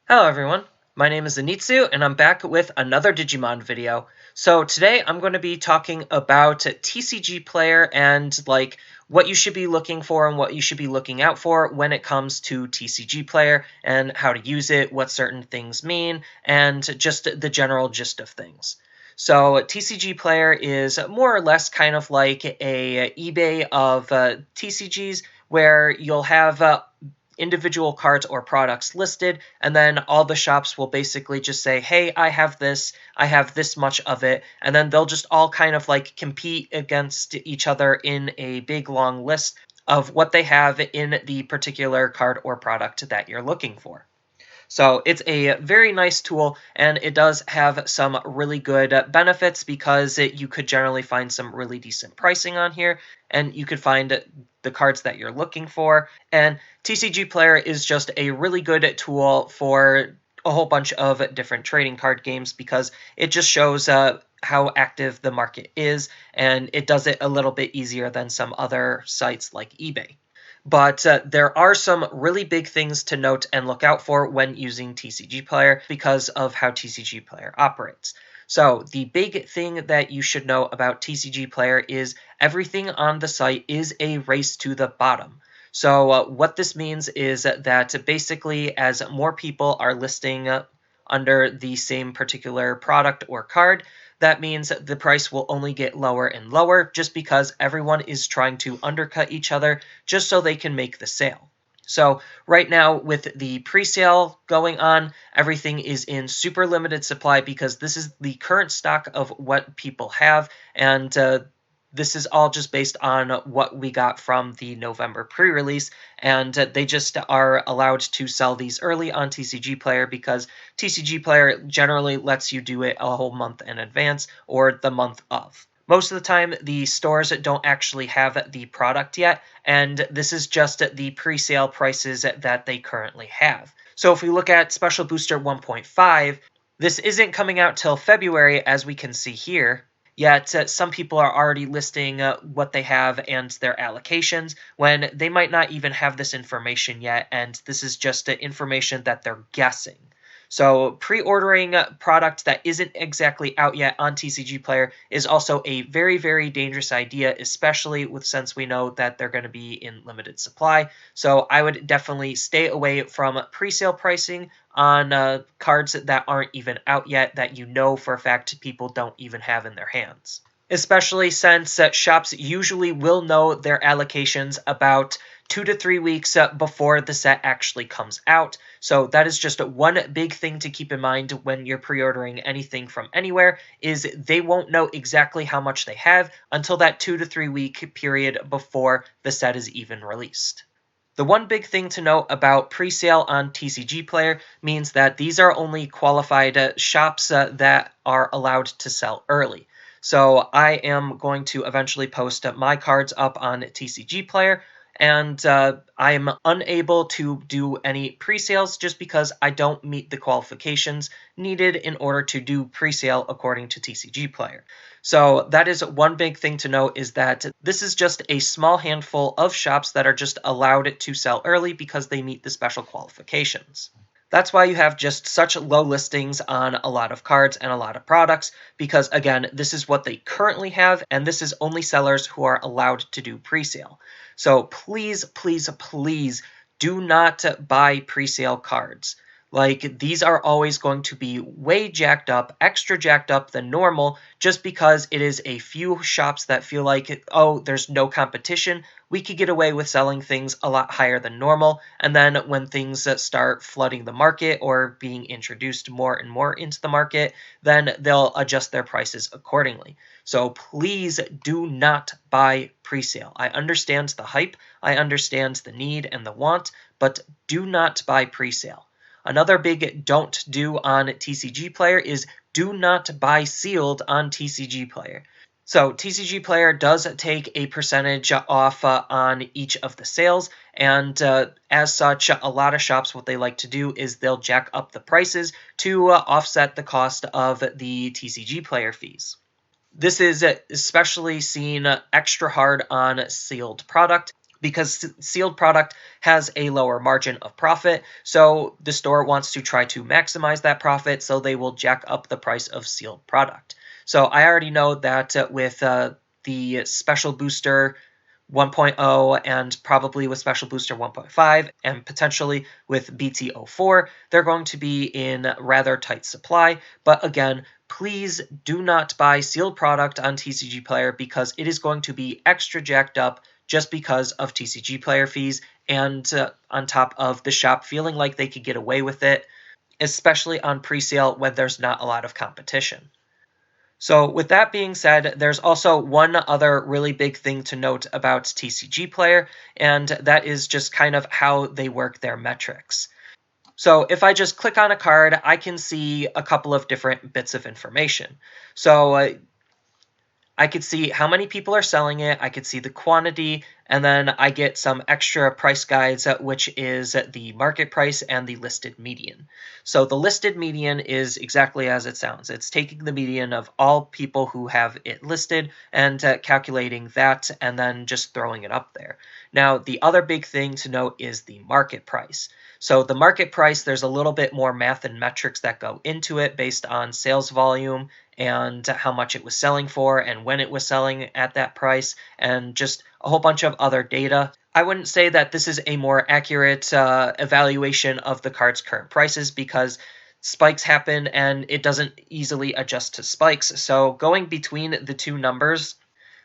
Hello everyone, my name is Anitsu and I'm back with another Digimon video. So today I'm going to be talking about TCGplayer and what you should be looking for and what you should be looking out for when it comes to TCGplayer and how to use it, what certain things mean, and just the general gist of things. So TCGplayer is more or less kind of like a eBay of TCGs where you'll have individual cards or products listed, and then all the shops will basically just say, hey, I have this much of it, and then they'll just all kind of compete against each other in a big long list of what they have in the particular card or product that you're looking for. So it's a very nice tool, and it does have some really good benefits because you could generally find some really decent pricing on here, and you could find the cards that you're looking for. And TCGplayer is just a really good tool for a whole bunch of different trading card games because it just shows how active the market is, and it does it a little bit easier than some other sites like eBay. But there are some really big things to note and look out for when using TCGplayer because of how TCGplayer operates. So the big thing that you should know about TCGplayer is everything on the site is a race to the bottom. So what this means is that basically as more people are listing under the same particular product or card, that means the price will only get lower and lower just because everyone is trying to undercut each other just so they can make the sale. So right now with the pre-sale going on, everything is in super limited supply because this is the current stock of what people have, and this is all just based on what we got from the November pre-release, and they just are allowed to sell these early on TCGplayer because TCGplayer generally lets you do it a whole month in advance or the month of. Most of the time, the stores don't actually have the product yet, and this is just the pre-sale prices that they currently have. So if we look at Special Booster 1.5, this isn't coming out till February, as we can see here. Yet some people are already listing what they have and their allocations when they might not even have this information yet, and this is just information that they're guessing. So pre-ordering a product that isn't exactly out yet on TCGplayer is also a very, very dangerous idea, especially since we know that they're going to be in limited supply. So I would definitely stay away from pre-sale pricing on cards that aren't even out yet that you know for a fact people don't even have in their hands. Especially since shops usually will know their allocations about 2 to 3 weeks before the set actually comes out. So that is just one big thing to keep in mind when you're pre-ordering anything from anywhere, is they won't know exactly how much they have until that 2 to 3 week period before the set is even released. The one big thing to note about pre-sale on TCGplayer means that these are only qualified shops that are allowed to sell early. So I am going to eventually post my cards up on TCGplayer, and I'm unable to do any pre-sales just because I don't meet the qualifications needed in order to do pre-sale according to TCGplayer. So that is one big thing to note, is that this is just a small handful of shops that are just allowed to sell early because they meet the special qualifications. That's why you have just such low listings on a lot of cards and a lot of products, because again, this is what they currently have, and this is only sellers who are allowed to do pre-sale. So please, please, please do not buy pre-sale cards. These are always going to be way jacked up, extra jacked up than normal, just because it is a few shops that feel like, oh, there's no competition. We could get away with selling things a lot higher than normal, and then when things start flooding the market or being introduced more and more into the market, then they'll adjust their prices accordingly. So please do not buy pre-sale. I understand the hype, I understand the need and the want, but do not buy pre-sale. Another big don't do on TCGplayer is do not buy sealed on TCGplayer. So TCGplayer does take a percentage off on each of the sales, and as such, a lot of shops, what they like to do is they'll jack up the prices to offset the cost of the TCGplayer fees. This is especially seen extra hard on sealed product, because sealed product has a lower margin of profit. So the store wants to try to maximize that profit, so they will jack up the price of sealed product. So I already know that with the Special Booster 1.0 and probably with Special Booster 1.5 and potentially with BT04, they're going to be in rather tight supply. But again, please do not buy sealed product on TCGplayer because it is going to be extra jacked up just because of TCGplayer fees and on top of the shop feeling like they could get away with it, especially on pre-sale when there's not a lot of competition. So with that being said, there's also one other really big thing to note about TCGplayer, and that is just kind of how they work their metrics. So if I just click on a card, I can see a couple of different bits of information. So I could see how many people are selling it, I could see the quantity, and then I get some extra price guides, which is the market price and the listed median. So the listed median is exactly as it sounds. It's taking the median of all people who have it listed and calculating that and then just throwing it up there. Now, the other big thing to note is the market price. So the market price, there's a little bit more math and metrics that go into it based on sales volume and how much it was selling for and when it was selling at that price and just a whole bunch of other data. I wouldn't say that this is a more accurate evaluation of the card's current prices because spikes happen and it doesn't easily adjust to spikes. So going between the two numbers,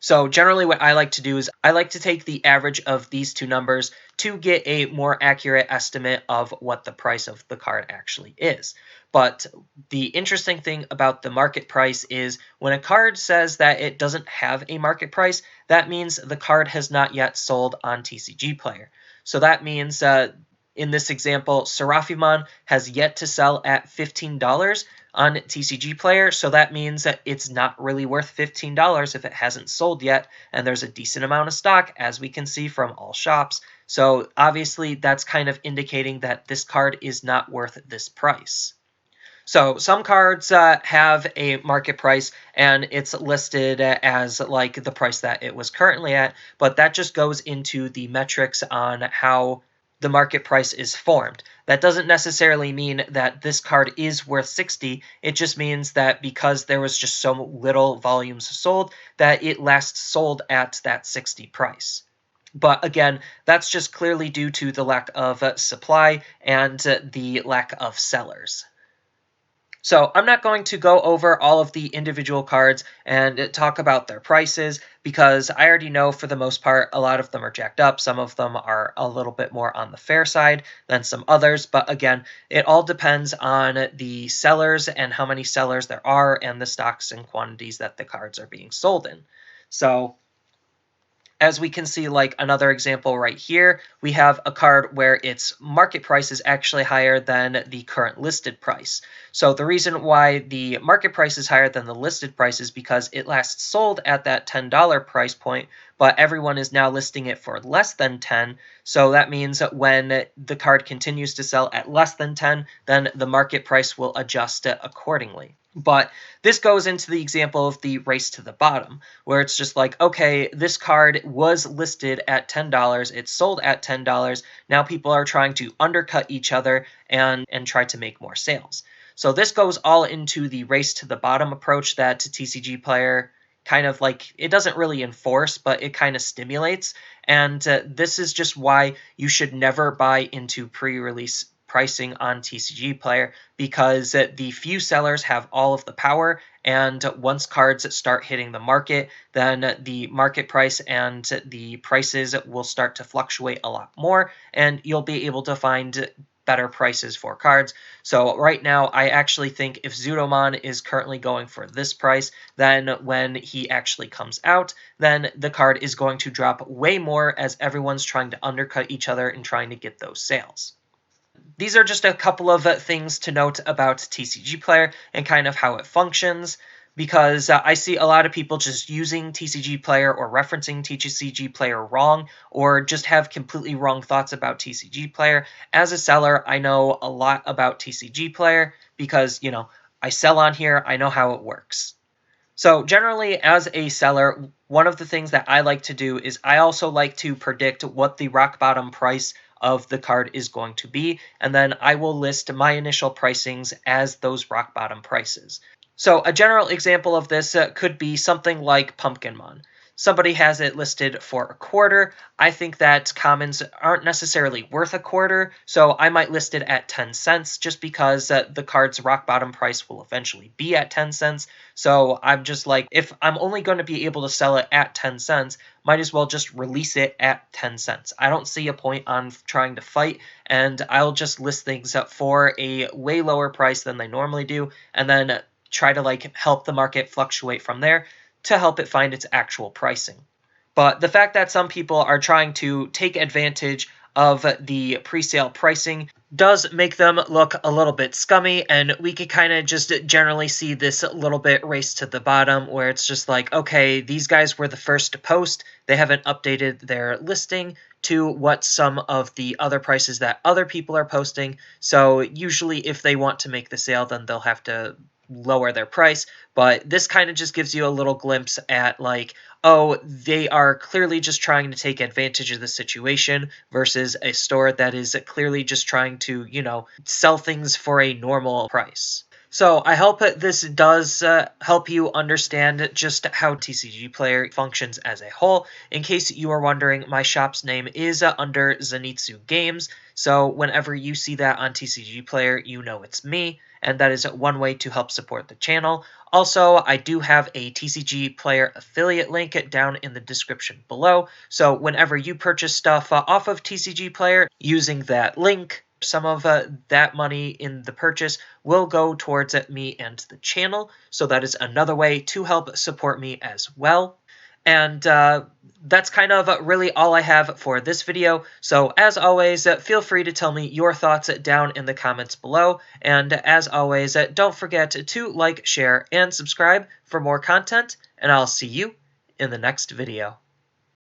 so generally what I like to do is I like to take the average of these two numbers to get a more accurate estimate of what the price of the card actually is. But the interesting thing about the market price is when a card says that it doesn't have a market price, that means the card has not yet sold on TCGplayer. So that means in this example, Seraphimon has yet to sell at $15 on TCGplayer, so that means that it's not really worth $15 if it hasn't sold yet, and there's a decent amount of stock, as we can see from all shops. So obviously that's kind of indicating that this card is not worth this price. So some cards have a market price and it's listed as like the price that it was currently at, but that just goes into the metrics on how the market price is formed. That doesn't necessarily mean that this card is worth 60. It just means that because there was just so little volumes sold that it last sold at that 60 price. But again, that's just clearly due to the lack of supply and the lack of sellers. So I'm not going to go over all of the individual cards and talk about their prices because I already know for the most part a lot of them are jacked up. Some of them are a little bit more on the fair side than some others. But again, it all depends on the sellers and how many sellers there are and the stocks and quantities that the cards are being sold in. So as we can see, like another example right here, we have a card where its market price is actually higher than the current listed price. So the reason why the market price is higher than the listed price is because it last sold at that $10 price point, but everyone is now listing it for less than 10. So that means that when the card continues to sell at less than 10, then the market price will adjust accordingly. But this goes into the example of the race to the bottom, where it's just like, okay, this card was listed at $10, it's sold at $10, now people are trying to undercut each other and try to make more sales. So this goes all into the race to the bottom approach that TCGplayer kind of like, it doesn't really enforce, but it kind of stimulates. And this is just why you should never buy into pre-release pricing on TCGplayer because the few sellers have all of the power, and once cards start hitting the market, then the market price and the prices will start to fluctuate a lot more, and you'll be able to find better prices for cards. So right now, I actually think if Zudomon is currently going for this price, then when he actually comes out, then the card is going to drop way more as everyone's trying to undercut each other and trying to get those sales. These are just a couple of things to note about TCGplayer and kind of how it functions, because I see a lot of people just using TCGplayer or referencing TCGplayer wrong, or just have completely wrong thoughts about TCGplayer. As a seller, I know a lot about TCGplayer because, you know, I sell on here, I know how it works. So generally, as a seller, one of the things that I like to do is I also like to predict what the rock bottom price of the card is going to be, and then I will list my initial pricings as those rock bottom prices. So a general example of this could be something like Pumpkinmon. Somebody has it listed for a quarter. I think that commons aren't necessarily worth a quarter, so I might list it at 10 cents just because the card's rock bottom price will eventually be at 10 cents. So I'm just like, if I'm only going to be able to sell it at 10 cents, might as well just release it at 10 cents. I don't see a point on trying to fight, and I'll just list things up for a way lower price than they normally do, and then try to like help the market fluctuate from there to help it find its actual pricing. But the fact that some people are trying to take advantage of the pre-sale pricing does make them look a little bit scummy, and we could kind of just generally see this little bit race to the bottom where it's just like, okay, these guys were the first to post, they haven't updated their listing to what some of the other prices that other people are posting, so usually if they want to make the sale, then they'll have to lower their price. But this kind of just gives you a little glimpse at like, oh, they are clearly just trying to take advantage of the situation versus a store that is clearly just trying to, sell things for a normal price. So I hope this does help you understand just how TCGplayer functions as a whole. In case you are wondering, my shop's name is under Zenitsu Games, so whenever you see that on TCGplayer, you know it's me, and that is one way to help support the channel. Also, I do have a TCGplayer affiliate link down in the description below, so whenever you purchase stuff off of TCGplayer using that link, some of that money in the purchase will go towards me and the channel, so that is another way to help support me as well. And that's kind of really all I have for this video. So as always, feel free to tell me your thoughts down in the comments below. And as always, don't forget to like, share, and subscribe for more content. And I'll see you in the next video.